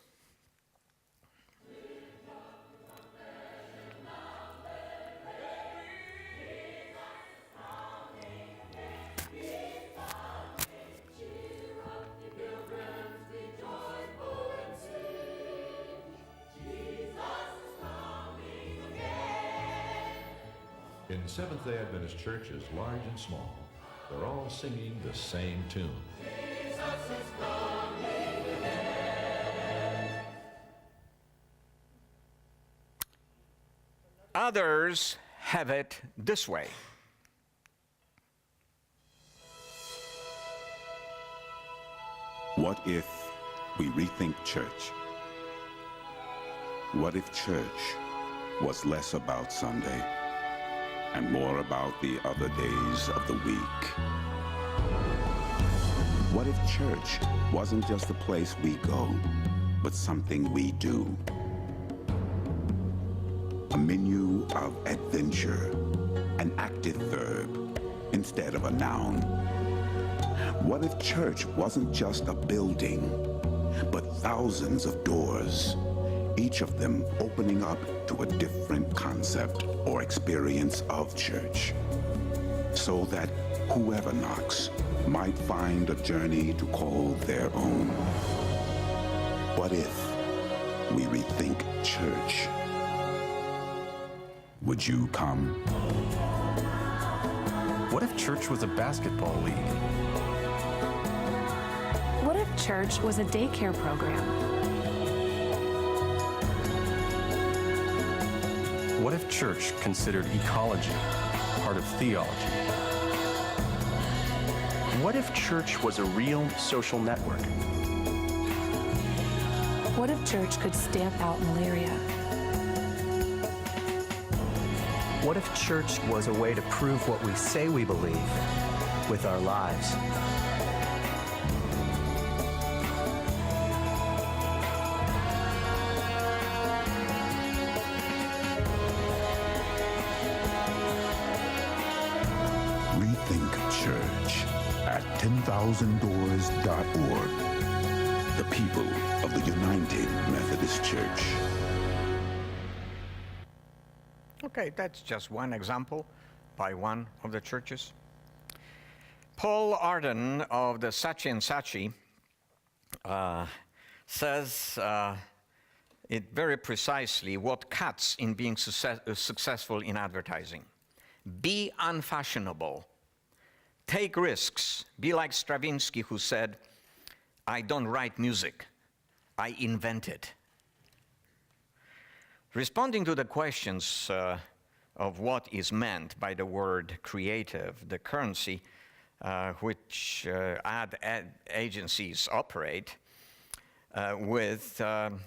In Seventh-day Adventist churches, large and small, they're all singing the same tune. Jesus is coming again. Others have it this way. What if we rethink church? What if church was less about Sunday and more about the other days of the week? What if church wasn't just a place we go, but something we do? A menu of adventure, an active verb instead of a noun. What if church wasn't just a building, but thousands of doors, each of them opening up to a different concept or experience of church, so that whoever knocks might find a journey to call their own? What if we rethink church? Would you come? What if church was a basketball league? What if church was a daycare program? What if church considered ecology part of theology? What if church was a real social network? What if church could stamp out malaria? What if church was a way to prove what we say we believe with our lives? Rethink Church at 10,000doors.org. The people of the United Methodist Church. Okay, that's just one example by one of the churches. Paul Arden of the Saatchi and Saatchi says it very precisely what cuts in being successful in advertising. Be unfashionable. Take risks. Be like Stravinsky, who said, "I don't write music, I invent it." Responding to the questions of what is meant by the word creative, the currency which ad agencies operate with, Paul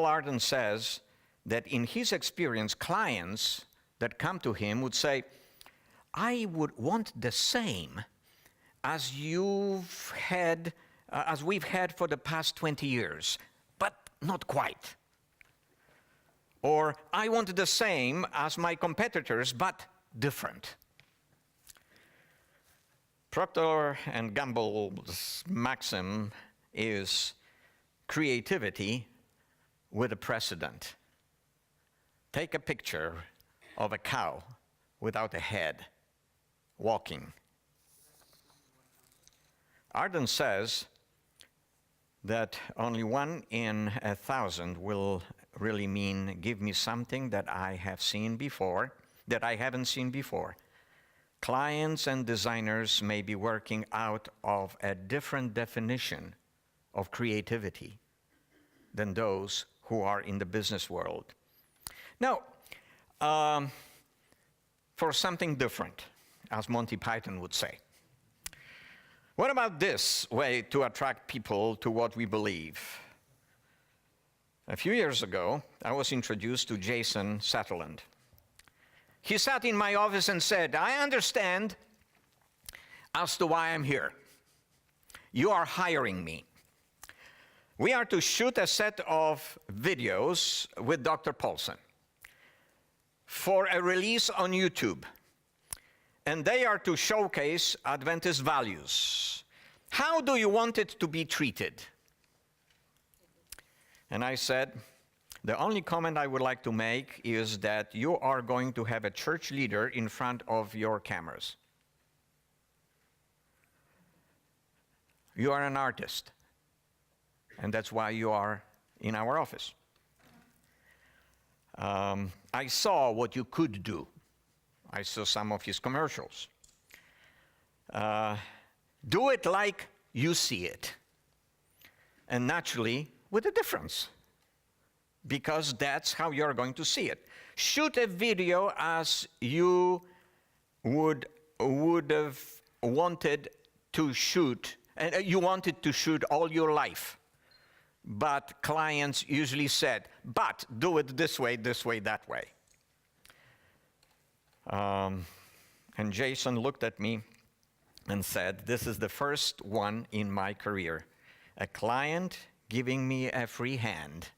Arden says that in his experience, clients that come to him would say, I would want the same as as we've had for the past 20 years, but not quite. Or I want the same as my competitors, but different. Procter & Gamble's maxim is creativity with a precedent. Take a picture of a cow without a head walking. Arden says that only 1 in 1,000 will really mean give me something that I have seen before, that I haven't seen before. Clients and designers may be working out of a different definition of creativity than those who are in the business world. Now, for something different, as Monty Python would say. What about this way to attract people to what we believe? A few years ago, I was introduced to Jason Sutherland. He sat in my office and said, I understand as to why I'm here. You are hiring me. We are to shoot a set of videos with Dr. Paulson for a release on YouTube. And they are to showcase Adventist values. How do you want it to be treated? And I said, the only comment I would like to make is that you are going to have a church leader in front of your cameras. You are an artist, and that's why you are in our office. I saw what you could do. I saw some of his commercials. Do it like you see it. And naturally, with a difference. Because that's how you're going to see it. Shoot a video as you would have wanted to shoot, and you wanted to shoot all your life. But clients usually said, but do it this way, that way. And Jason looked at me and said, this is the first one in my career. A client giving me a free hand.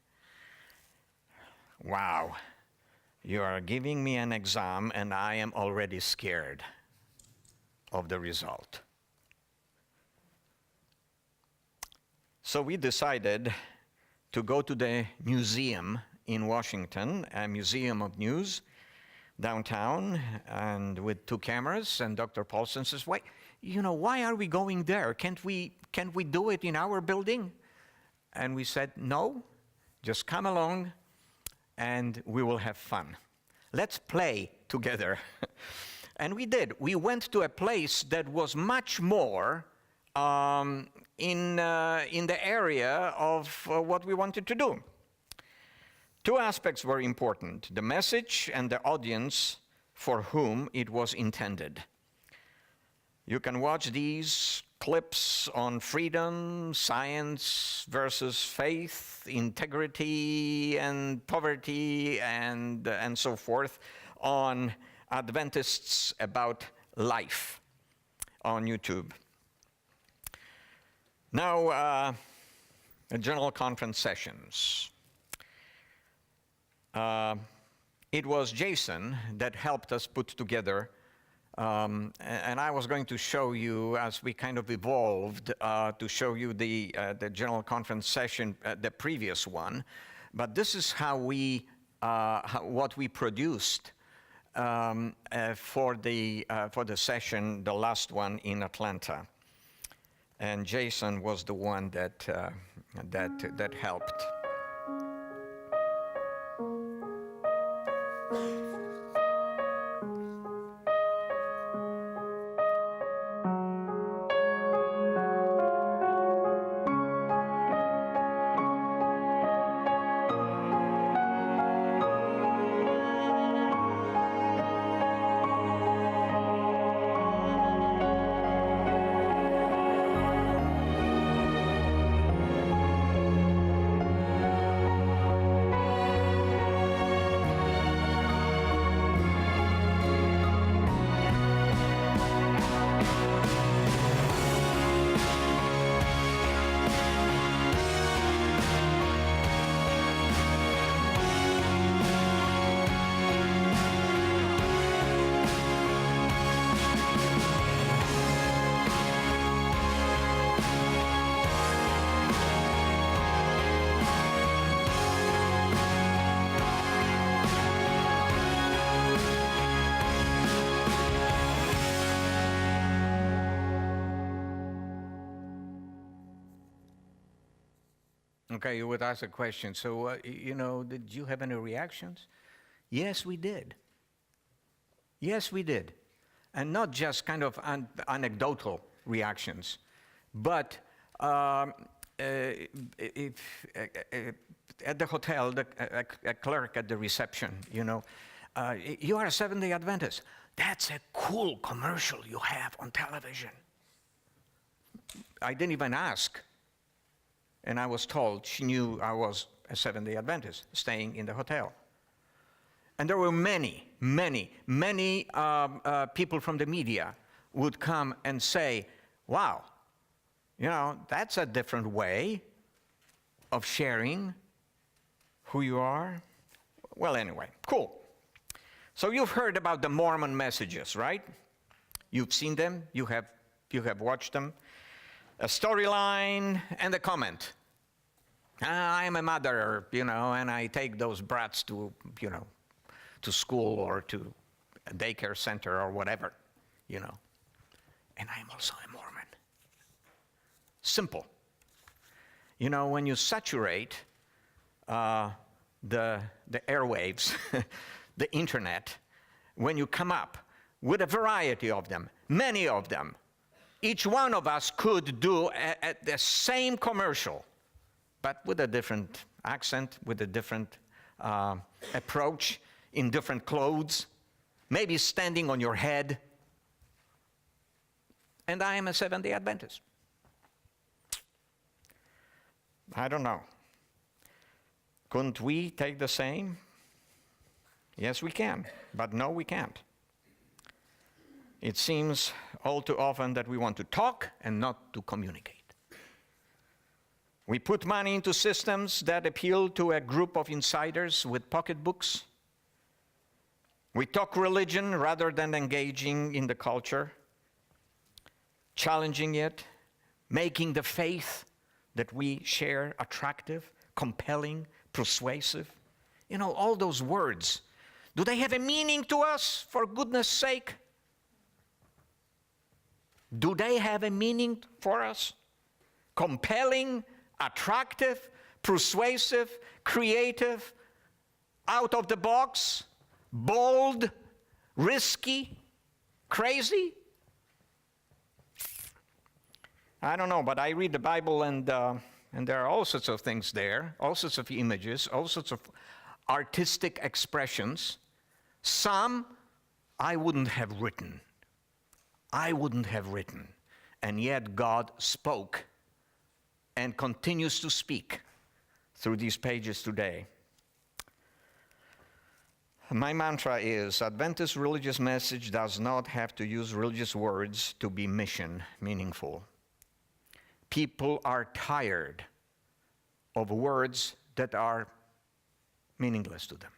Wow, you are giving me an exam and I am already scared of the result. So we decided to go to the museum in Washington, a museum of news, downtown, and with 2 cameras. And Dr. Paulson says, why are we going there? Can't we do it in our building? And we said, no, just come along and we will have fun. Let's play together. And we did. We went to a place that was much more in the area of what we wanted to do. 2 aspects were important: the message and the audience for whom it was intended. You can watch these clips on freedom, science versus faith, integrity and poverty, and so forth on Adventists About Life on YouTube. Now, general conference sessions. It was Jason that helped us put together, and I was going to show you as we kind of evolved to show you the general conference session, the previous one. But this is how what we produced for the session, the last one in Atlanta. And Jason was the one that helped. Okay, you would ask a question. So, did you have any reactions? Yes, we did. Yes, we did. And not just kind of anecdotal reactions, but if, at the hotel, a clerk at the reception, you are a Seventh-day Adventist. That's a cool commercial you have on television. I didn't even ask. And I was told she knew I was a Seventh-day Adventist staying in the hotel. And there were many people from the media would come and say, wow, that's a different way of sharing who you are. Well, anyway, cool. So you've heard about the Mormon messages, right? You've seen them, you have watched them. A storyline and a comment. I am a mother, and I take those brats to school or to a daycare center or whatever, And I am also a Mormon. Simple. When you saturate the airwaves, the internet, when you come up with a variety of them, many of them, each one of us could do the same commercial, but with a different accent, with a different approach, in different clothes, maybe standing on your head. And I am a Seventh-day Adventist. I don't know. Couldn't we take the same? Yes, we can, but no, we can't. It seems all too often that we want to talk and not to communicate. We put money into systems that appeal to a group of insiders with pocketbooks. We talk religion rather than engaging in the culture, challenging it, making the faith that we share attractive, compelling, persuasive. All those words. Do they have a meaning to us, for goodness sake? Do they have a meaning for us? Compelling, attractive, persuasive, creative, out of the box, bold, risky, crazy? I don't know, but I read the Bible and there are all sorts of things there, all sorts of images, all sorts of artistic expressions. Some I wouldn't have written. And yet God spoke and continues to speak through these pages today. My mantra is, Adventist religious message does not have to use religious words to be meaningful. People are tired of words that are meaningless to them.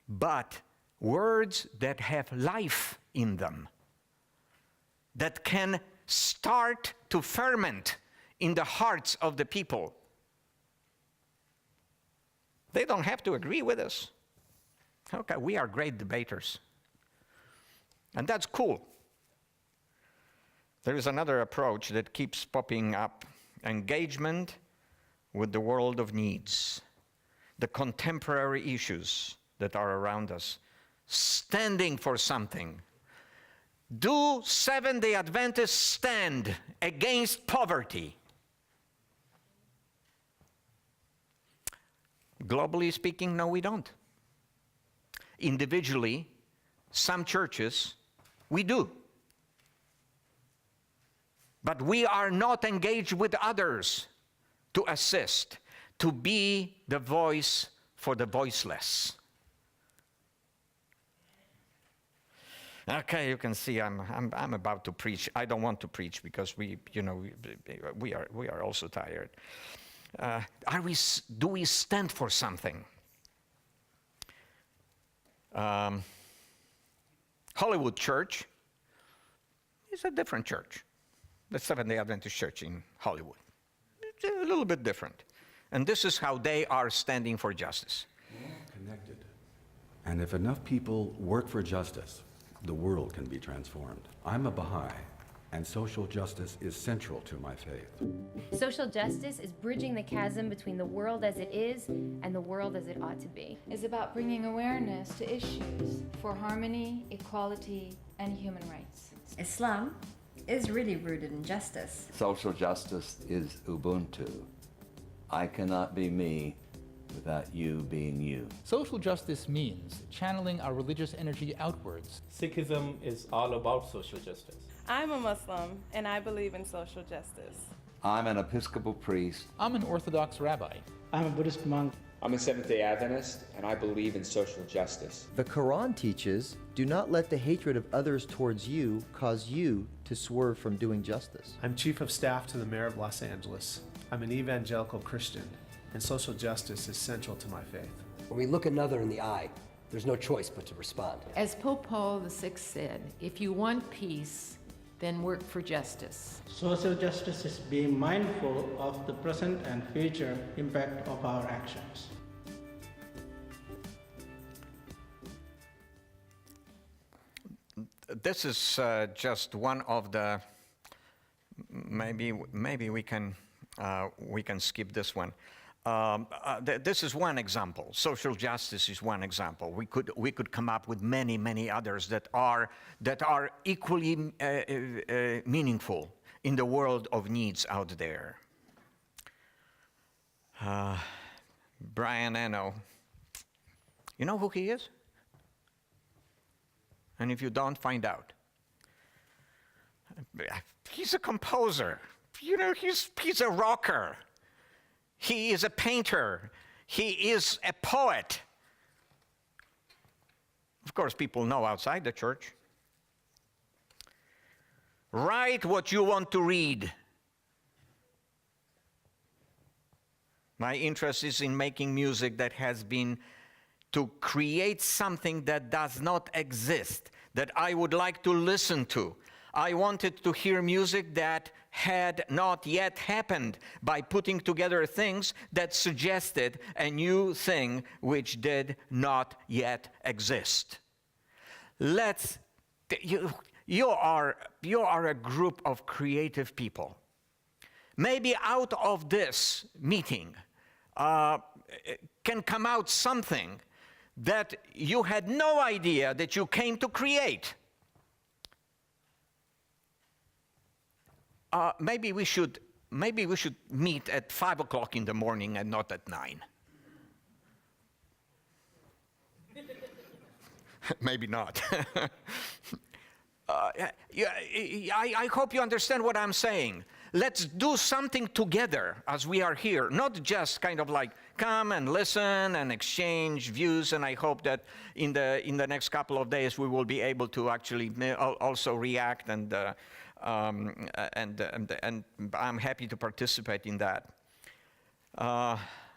But words that have life in them, that can start to ferment in the hearts of the people. They don't have to agree with us. Okay, we are great debaters. And that's cool. There is another approach that keeps popping up: engagement with the world of needs, the contemporary issues that are around us, standing for something. Do Seventh-day Adventists stand against poverty? Globally speaking, no, we don't. Individually, some churches, we do. But we are not engaged with others to assist, to be the voice for the voiceless. Okay, you can see I'm about to preach. I don't want to preach because we are also tired. Do we stand for something? Hollywood Church is a different church. The Seventh-day Adventist Church in Hollywood. It's a little bit different. And this is how they are standing for justice. We're all connected. And if enough people work for justice, the world can be transformed. I'm a Baha'i. and social justice is central to my faith. Social justice is bridging the chasm between the world as it is and the world as it ought to be. Is about bringing awareness to issues for harmony, equality, and human rights. Islam is really rooted in justice. Social justice is Ubuntu. I cannot be me without you being you. Social justice means channeling our religious energy outwards. Sikhism is all about social justice. I'm a Muslim, and I believe in social justice. I'm an Episcopal priest. I'm an Orthodox rabbi. I'm a Buddhist monk. I'm a Seventh-day Adventist, and I believe in social justice. The Quran teaches, do not let the hatred of others towards you cause you to swerve from doing justice. I'm Chief of Staff to the Mayor of Los Angeles. I'm an evangelical Christian, and social justice is central to my faith. When we look another in the eye, there's no choice but to respond. As Pope Paul VI said, if you want peace, then work for justice. Social justice is being mindful of the present and future impact of our actions. This is just one of the, maybe we can skip this one. This is one example. Social justice is one example. We could come up with many others that are equally meaningful in the world of needs out there. Brian Eno, you know who he is? And if you don't, find out. He's a composer. You know, he's a rocker. He is a painter. He is a poet. Of course, people know outside the church. Write what you want to read. My interest is in making music that has been to create something that does not exist, that I would like to listen to. I wanted to hear music that had not yet happened by putting together things that suggested a new thing which did not yet exist. You are a group of creative people. Maybe out of this meeting can come out something that you had no idea that you came to create. Maybe we should meet at 5 o'clock in the morning and not at 9. Maybe not. I hope you understand what I'm saying. Let's do something together as we are here, not just kind of like come and listen and exchange views. And I hope that in the next couple of days we will be able to actually also react, and I'm happy to participate in that.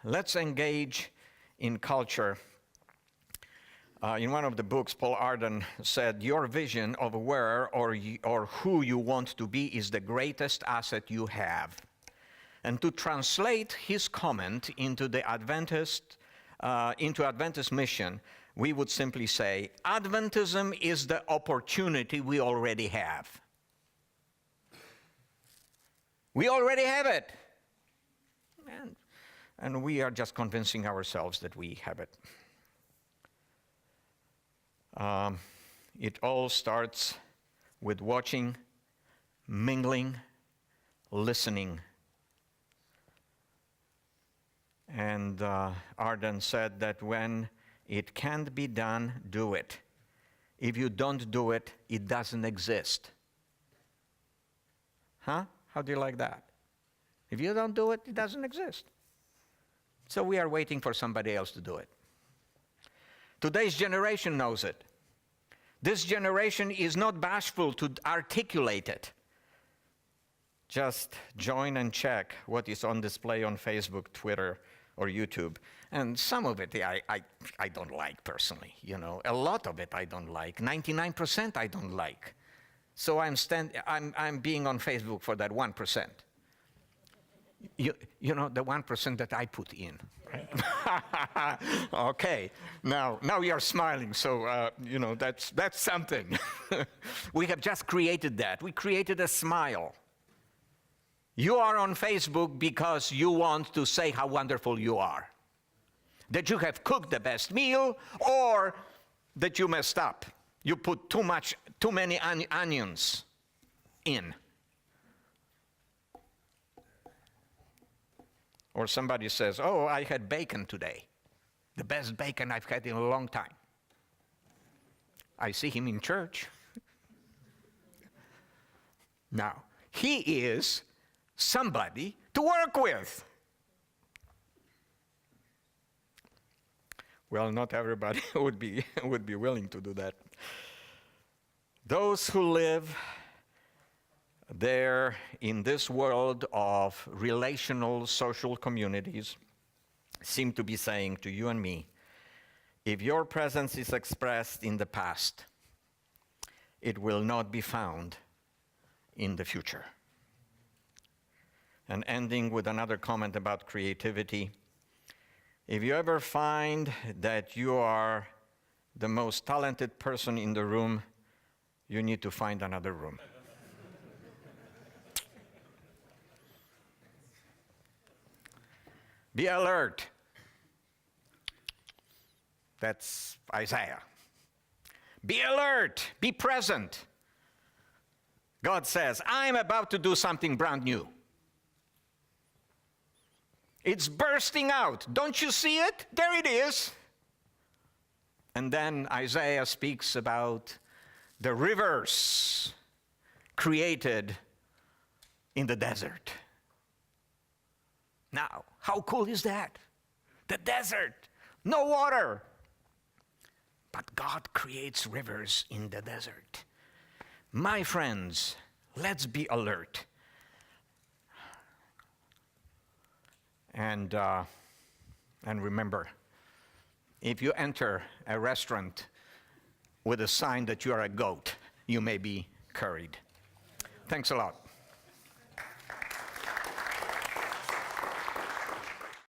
Let's engage in culture. In one of the books, Paul Arden said, your vision of where or who you want to be is the greatest asset you have. And to translate his comment into the Adventist mission, we would simply say, Adventism is the opportunity we already have. We already have it. And we are just convincing ourselves that we have it. It all starts with watching, mingling, listening. And Arden said that when it can't be done, do it. If you don't do it, it doesn't exist. Huh? How do you like that? If you don't do it, it doesn't exist. So we are waiting for somebody else to do it. Today's generation knows it. This generation is not bashful to articulate it. Just join and check what is on display on Facebook, Twitter, or YouTube. And some of it I don't like personally. You know, a lot of it I don't like. 99% I don't like. So I'm being on Facebook for that 1%. You know, the 1% that I put in. Okay, now you're smiling, so that's something. We have just created that. We created a smile. You are on Facebook because you want to say how wonderful you are, that you have cooked the best meal, or that you messed up. You put too many onions in. Or somebody says, oh, I had bacon today. The best bacon I've had in a long time. I see him in church. Now, he is somebody to work with. Well, not everybody would be willing to do that. Those who live there in this world of relational social communities seem to be saying to you and me, if your presence is expressed in the past, it will not be found in the future. And ending with another comment about creativity, if you ever find that you are the most talented person in the room, you need to find another room. Be alert. That's Isaiah. Be alert. Be present. God says, I'm about to do something brand new. It's bursting out. Don't you see it? There it is. And then Isaiah speaks about the rivers created in the desert. Now, how cool is that? The desert, no water. But God creates rivers in the desert. My friends, let's be alert. And remember, if you enter a restaurant with a sign that you are a goat, you may be curried. Thanks a lot.